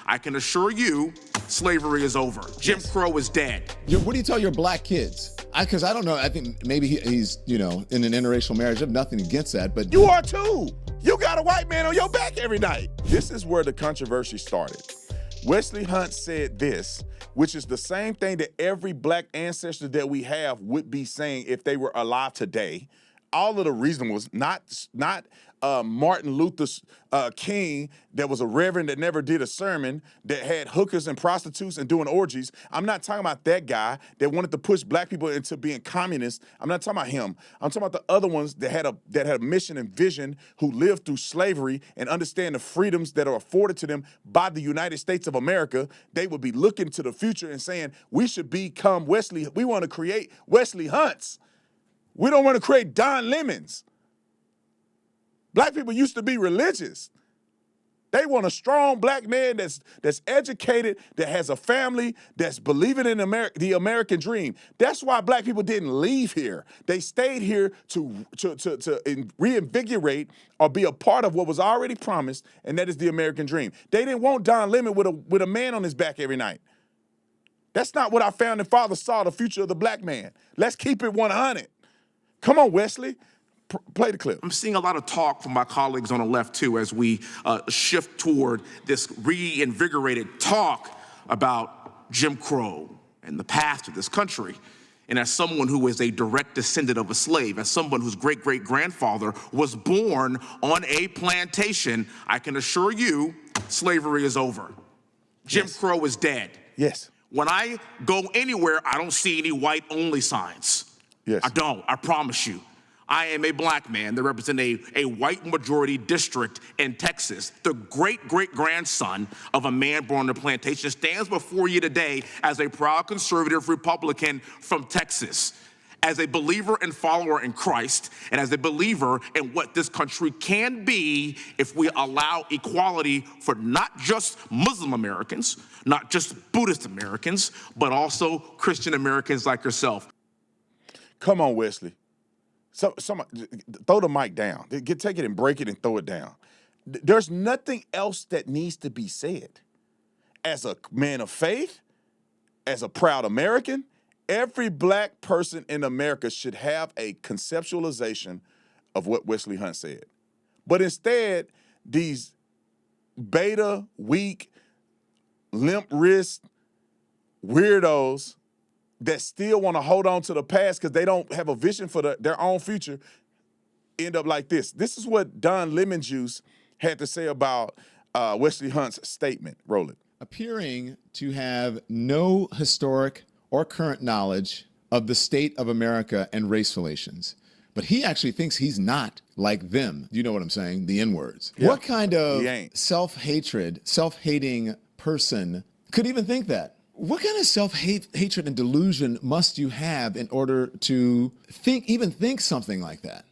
I can assure you, slavery is over. Jim Crow is dead. What do you tell your black kids? Because I don't know, I think maybe he's, in an interracial marriage. I have nothing against that, but... You are too. You got a white man on your back every night. This is where the controversy started. Wesley Hunt said this, which is the same thing that every black ancestor that we have would be saying if they were alive today. All of the reason was not Martin Luther King, that was a reverend that never did a sermon, that had hookers and prostitutes and doing orgies. I'm not talking about that guy that wanted to push black people into being communists. I'm not talking about him. I'm talking about the other ones that had a mission and vision, who lived through slavery and understand the freedoms that are afforded to them by the United States of America. They would be looking to the future and saying, we should become Wesley. We want to create Wesley Hunts. We don't want to create Don Lemons. Black people used to be religious. They want a strong black man that's educated, that has a family, that's believing in the American dream. That's why black people didn't leave here. They stayed here to reinvigorate or be a part of what was already promised, and that is the American dream. They didn't want Don Lemon with a man on his back every night. That's not what our founding fathers saw the future of the black man. Let's keep it 100. Come on, Wesley. Play the clip. I'm seeing a lot of talk from my colleagues on the left, too, as we shift toward this reinvigorated talk about Jim Crow and the past of this country. And as someone who is a direct descendant of a slave, as someone whose great-great-grandfather was born on a plantation, I can assure you, slavery is over. Jim Crow is dead. Yes. When I go anywhere, I don't see any white-only signs. Yes. I don't, I promise you. I am a black man that represents a white majority district in Texas. The great-great-grandson of a man born on a plantation stands before you today as a proud conservative Republican from Texas, as a believer and follower in Christ, and as a believer in what this country can be if we allow equality for not just Muslim Americans, not just Buddhist Americans, but also Christian Americans like yourself. Come on, Wesley. Throw the mic down. Take it and break it and throw it down. There's nothing else that needs to be said. As a man of faith, as a proud American, every black person in America should have a conceptualization of what Wesley Hunt said. But instead, these beta, weak, limp wrist weirdos that still want to hold on to the past because they don't have a vision for their own future end up like this. This is what Don Lemon Juice had to say about Wesley Hunt's statement. Roll it. Appearing to have no historic or current knowledge of the state of America and race relations. But he actually thinks he's not like them. You know what I'm saying? The N-words. Yeah. What kind of self-hatred, self-hating person could even think that? What kind of self-hatred and delusion must you have in order to even think something like that?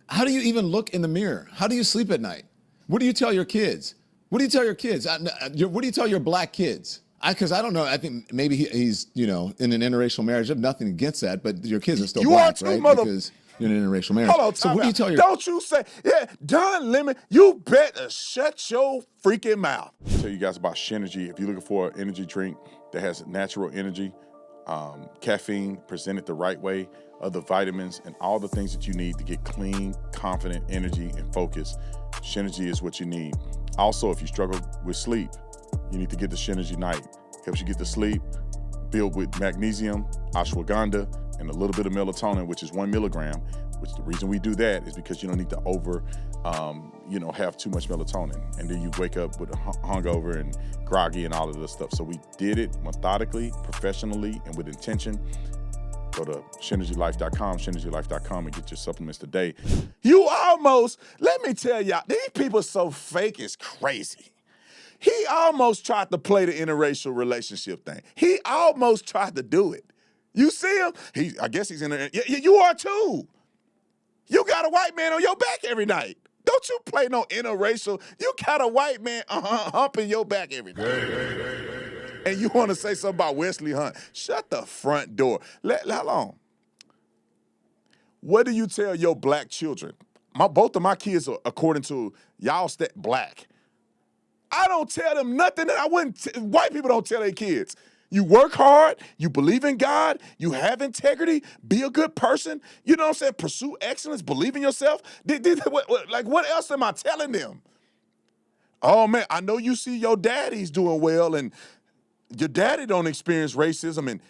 How do you even look in the mirror? How do you sleep at night? What do you tell your kids? What do you tell your kids? What do you tell your black kids? Because I don't know, I think maybe he's, in an interracial marriage. I have nothing against that, but your kids are still black, right? Because you're in an interracial marriage. Hold on, so what do you tell your... Don't you say, Don Lemon, you better shut your freaking mouth. I'll tell you guys about Shinergy. If you're looking for an energy drink that has natural energy, caffeine presented the right way, other vitamins, and all the things that you need to get clean, confident energy and focus, Shinergy is what you need. Also, if you struggle with sleep, you need to get the Shinergy Night. Helps you get to sleep, filled with magnesium, ashwagandha, and a little bit of melatonin, which is 1 milligram, which the reason we do that is because you don't need to have too much melatonin. And then you wake up with a hungover and groggy and all of this stuff. So we did it methodically, professionally, and with intention. Go to shinergylife.com, and get your supplements today. Let me tell y'all, these people so fake, it's crazy. He almost tried to play the interracial relationship thing. He almost tried to do it. You see him? I guess he's in there. You are too. You got a white man on your back every night. Don't you play no interracial. You got a white man humping your back every night. And you want to say something about Wesley Hunt. Shut the front door. How long? What do you tell your black children? Both of my kids are, according to y'all, black. I don't tell them nothing that I wouldn't. White people don't tell their kids. You work hard, you believe in God, you have integrity, be a good person. You know what I'm saying? Pursue excellence, believe in yourself. What else am I telling them? Oh man, I know you see your daddy's doing well and your daddy don't experience racism, and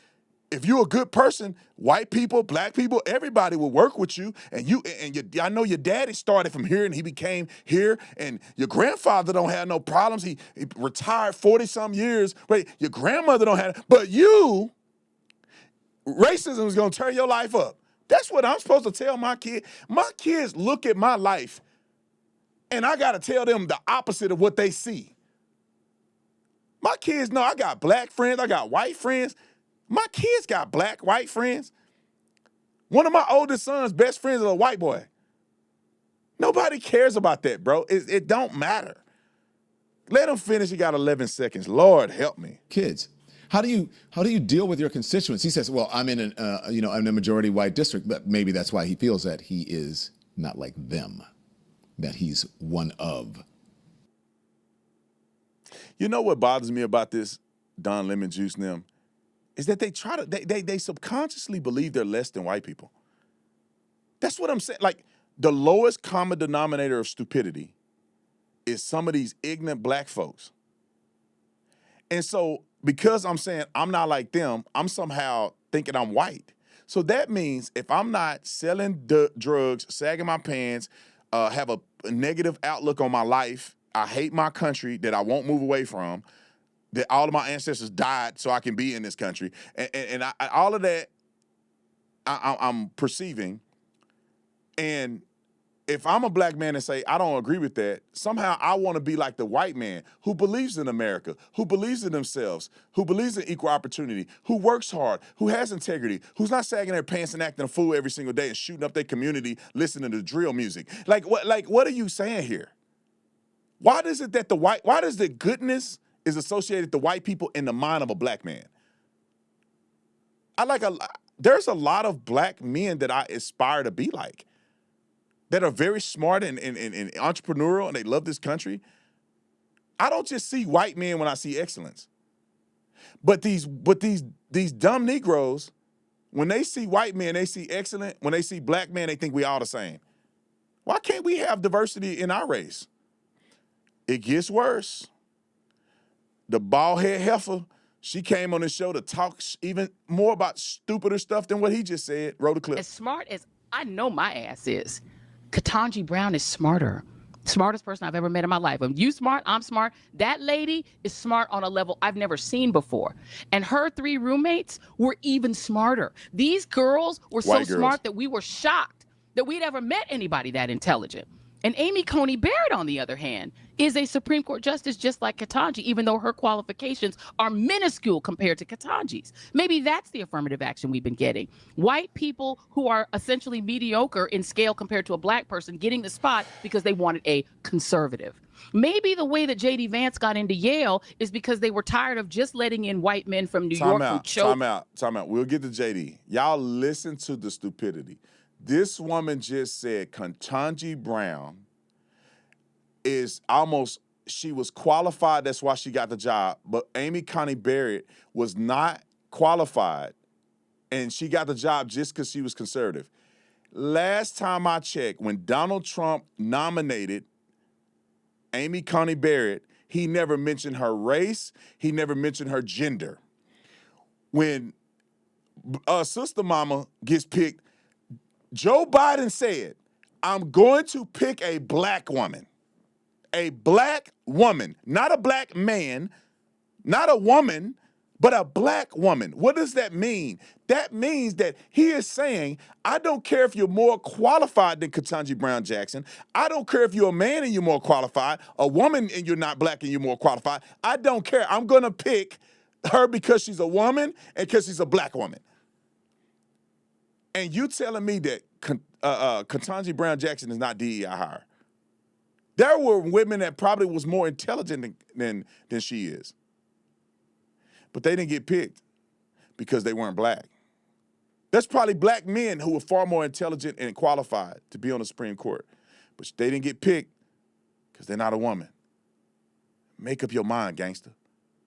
if you're a good person, white people, black people, everybody will work with you. I know your daddy started from here and he became here, and your grandfather don't have no problems. He retired 40-some years. Right? Your grandmother don't have, but you, racism is gonna tear your life up. That's what I'm supposed to tell my kid. My kids look at my life, and I gotta tell them the opposite of what they see. My kids know I got black friends, I got white friends. My kids got black, white friends. One of my oldest son's best friends is a white boy. Nobody cares about that, bro. It don't matter. Let him finish. He got 11 seconds. Lord help me. Kids. How do you deal with your constituents? He says, "Well, I'm in I'm in a majority white district, but maybe that's why he feels that he is not like them, that he's one of." You know what bothers me about this, Don Lemon Juice and them, is that they subconsciously believe they're less than white people. That's what I'm saying. Like, the lowest common denominator of stupidity is some of these ignorant black folks. And so, because I'm saying I'm not like them, I'm somehow thinking I'm white. So that means if I'm not selling drugs, sagging my pants, have a negative outlook on my life, I hate my country that I won't move away from, that all of my ancestors died so I can be in this country, and all of that I'm perceiving. And if I'm a black man and say I don't agree with that, somehow I want to be like the white man who believes in America, who believes in themselves, who believes in equal opportunity, who works hard, who has integrity, who's not sagging their pants and acting a fool every single day and shooting up their community, listening to drill music. Like what are you saying here? Why does the goodness is associated to white people in the mind of a black man? There's a lot of black men that I aspire to be like, that are very smart and entrepreneurial, and they love this country. I don't just see white men when I see excellence. But these dumb Negroes, when they see white men, they see excellent. When they see black men, they think we all the same. Why can't we have diversity in our race? It gets worse. The bald-head heifer, she came on the show to talk even more about stupider stuff than what he just said. Wrote a clip. As smart as I know my ass is, Ketanji Brown is smarter. Smartest person I've ever met in my life. If you smart, I'm smart. That lady is smart on a level I've never seen before. And her 3 roommates were even smarter. These girls were so smart that we were shocked that we'd ever met anybody that intelligent. And Amy Coney Barrett, on the other hand, is a Supreme Court justice just like Ketanji, even though her qualifications are minuscule compared to Ketanji's. Maybe that's the affirmative action we've been getting. White people who are essentially mediocre in scale compared to a black person getting the spot because they wanted a conservative. Maybe the way that J.D. Vance got into Yale is because they were tired of just letting in white men from New York who chose. Time out. We'll get to J.D. Y'all listen to the stupidity. This woman just said Ketanji Brown she was qualified, that's why she got the job, but Amy Coney Barrett was not qualified, and she got the job just because she was conservative. Last time I checked, when Donald Trump nominated Amy Coney Barrett, he never mentioned her race, he never mentioned her gender. When Sister Mama gets picked, Joe Biden said, I'm going to pick a black woman. A black woman, not a black man, not a woman, but a black woman. What does that mean? That means that he is saying, I don't care if you're more qualified than Ketanji Brown Jackson. I don't care if you're a man and you're more qualified, a woman and you're not black and you're more qualified. I don't care. I'm going to pick her because she's a woman and because she's a black woman. And you telling me that Ketanji Brown Jackson is not DEI hire? There were women that probably was more intelligent than she is. But they didn't get picked because they weren't black. There's probably black men who were far more intelligent and qualified to be on the Supreme Court. But they didn't get picked because they're not a woman. Make up your mind, gangster.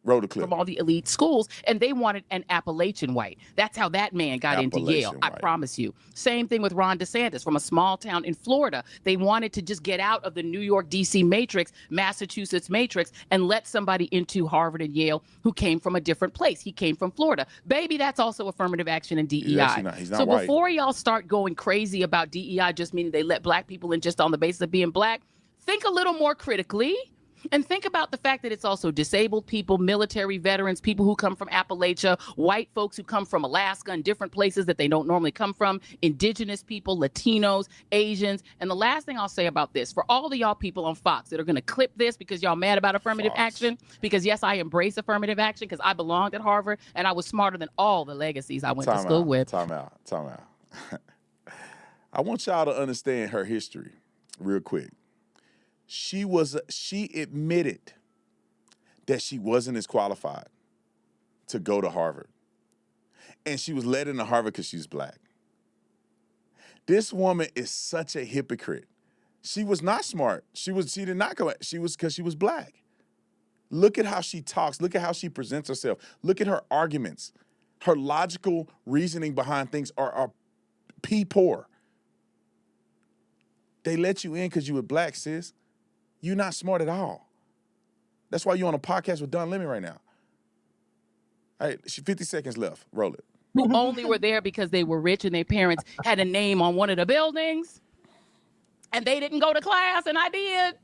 Roll the clip. From all the elite schools, and they wanted an Appalachian white. That's how that man got into Yale. I promise you. Same thing with Ron DeSantis from a small town in Florida. They wanted to just get out of the New York, D.C. matrix, Massachusetts matrix, and let somebody into Harvard and Yale who came from a different place. He came from Florida. Baby, that's also affirmative action and DEI. He's not so white. Before y'all start going crazy about DEI just meaning they let black people in just on the basis of being black, think a little more critically. And think about the fact that it's also disabled people, military veterans, people who come from Appalachia, white folks who come from Alaska and different places that they don't normally come from, indigenous people, Latinos, Asians. And the last thing I'll say about this, for all of y'all people on Fox that are going to clip this because y'all mad about affirmative action, because yes, I embrace affirmative action because I belonged at Harvard and I was smarter than all the legacies I went to school with. Time out. I want y'all to understand her history real quick. She admitted that she wasn't as qualified to go to Harvard. And she was let into Harvard because she's black. This woman is such a hypocrite. She was not smart. She did not go. She was because she was black. Look at how she talks. Look at how she presents herself. Look at her arguments. Her logical reasoning behind things are pee poor. They let you in because you were black, sis. You're not smart at all. That's why you're on a podcast with Don Lemon right now. All right, 50 seconds left. Roll it. Who only were there because they were rich and their parents had a name on one of the buildings and they didn't go to class and I did.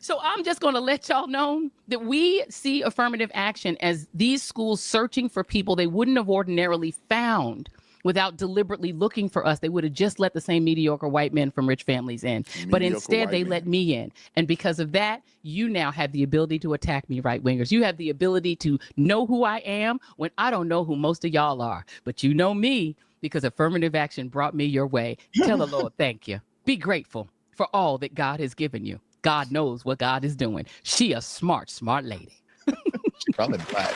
So I'm just going to let y'all know that we see affirmative action as these schools searching for people they wouldn't have ordinarily found without deliberately looking for us. They would have just let the same mediocre white men from rich families in. But instead, they let me in. And because of that, you now have the ability to attack me, right wingers. You have the ability to know who I am when I don't know who most of y'all are. But you know me because affirmative action brought me your way. Tell the Lord, thank you. Be grateful for all that God has given you. God knows what God is doing. She a smart, smart lady. She's probably black.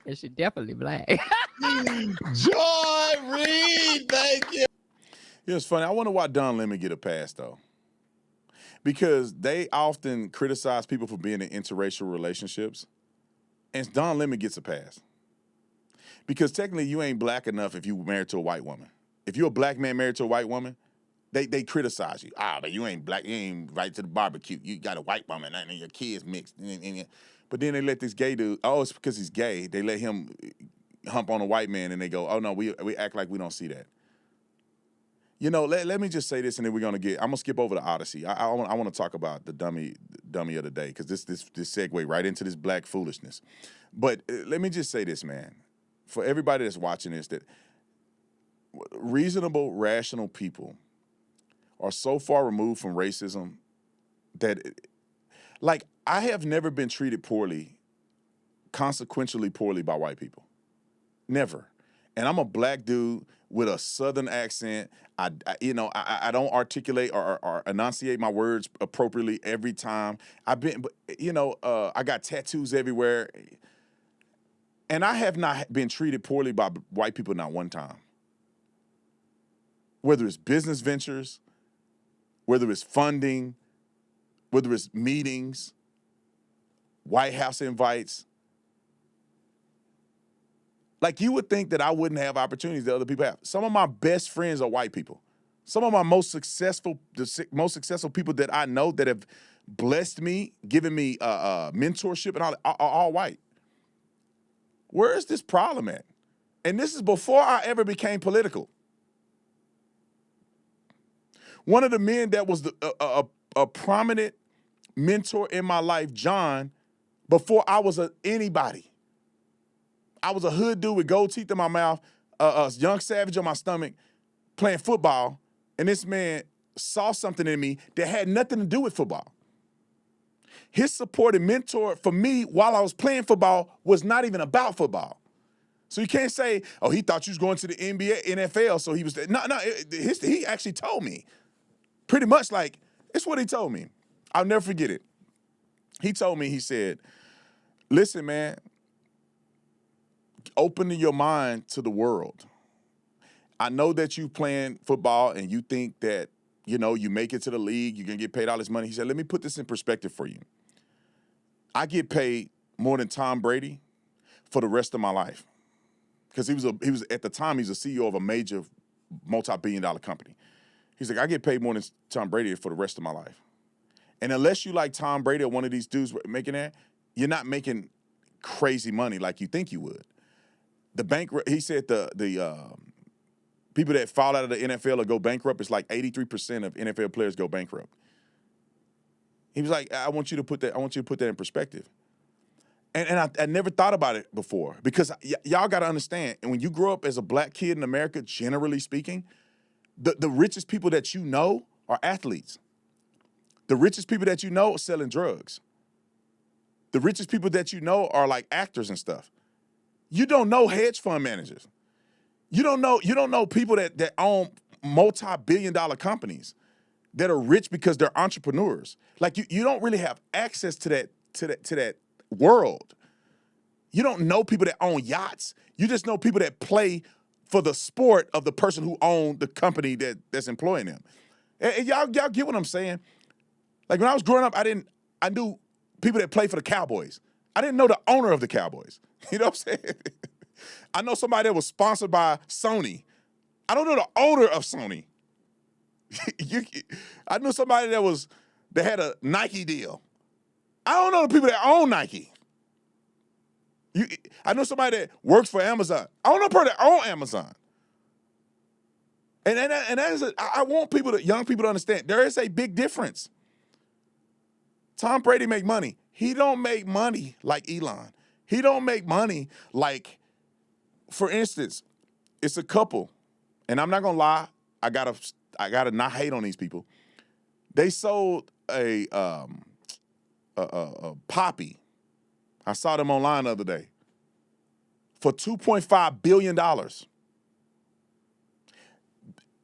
And she definitely black. Joy Reid, thank you. It's funny. I wonder why Don Lemon get a pass, though. Because they often criticize people for being in interracial relationships. And Don Lemon gets a pass. Because technically, you ain't black enough if you married to a white woman. If you're a black man married to a white woman, they criticize you. But you ain't black. You ain't right to the barbecue. You got a white woman and your kids mixed. But then they let this gay dude, it's because he's gay. They let him hump on a white man and they go, oh, no, we act like we don't see that. You know, let me just say this and then I'm going to skip over the Odyssey. I want to talk about the dummy of the day because this segue right into this black foolishness. But let me just say this, man. For everybody that's watching this, that reasonable, rational people are so far removed from racism that, I have never been treated poorly, consequentially poorly by white people. Never. And I'm a black dude with a Southern accent. I don't articulate or enunciate my words appropriately every time. I got tattoos everywhere. And I have not been treated poorly by white people not one time. Whether it's business ventures, whether it's funding, whether it's meetings, White House invites. You would think that I wouldn't have opportunities that other people have. Some of my best friends are white people. Some of my most successful people that I know that have blessed me, given me mentorship and all that, are all white. Where is this problem at? And this is before I ever became political. One of the men that was a prominent mentor in my life, John, before I was anybody. I was a hood dude with gold teeth in my mouth, a young savage on my stomach, playing football, and this man saw something in me that had nothing to do with football. His support and mentor for me while I was playing football was not even about football. So you can't say, he thought you was going to the NBA, NFL, so he was there. No, he actually told me. Pretty much it's what he told me. I'll never forget it. He told me, he said, listen, man, open your mind to the world. I know that you playing football and you think that you know, you make it to the league, you're gonna get paid all this money. He said, let me put this in perspective for you. I get paid more than Tom Brady for the rest of my life. Because he was at the time, he's a CEO of a major multi-billion-dollar company. He's like, I get paid more than Tom Brady for the rest of my life. And unless you like Tom Brady or one of these dudes making that, you're not making crazy money like you think you would. He said the people that fall out of the NFL or go bankrupt, it's like 83% of NFL players go bankrupt. He was like, I want you to put that in perspective. And I never thought about it before because y'all got to understand, and when you grow up as a black kid in America, generally speaking, the richest people that you know are athletes. The richest people that you know are selling drugs. The richest people that you know are like actors and stuff. You don't know hedge fund managers. You don't know people that own multi-billion-dollar companies that are rich because they're entrepreneurs. Like you don't really have access to that world. You don't know people that own yachts. You just know people that play for the sport of the person who owned the company that's employing them. And y'all get what I'm saying? Like when I was growing up, I knew people that play for the Cowboys. I didn't know the owner of the Cowboys. You know what I'm saying? I know somebody that was sponsored by Sony. I don't know the owner of Sony. I knew somebody that had a Nike deal. I don't know the people that own Nike. I know somebody that works for Amazon. I don't know people that own Amazon. And I want young people to understand there is a big difference. Tom Brady make money. He don't make money like Elon. He don't make money like, for instance, it's a couple, and I'm not gonna lie. I gotta not hate on these people. They sold a poppy. I saw them online the other day for $2.5 billion.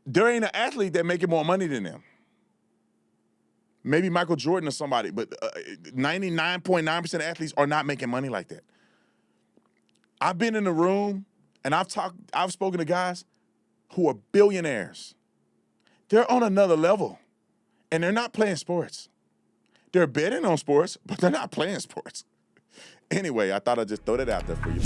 There ain't an athlete that making more money than them. Maybe Michael Jordan or somebody, but 99.9% of athletes are not making money like that. I've been in the room and I've spoken to guys who are billionaires. They're on another level and they're not playing sports. They're betting on sports, but they're not playing sports. Anyway, I thought I'd just throw that out there for you.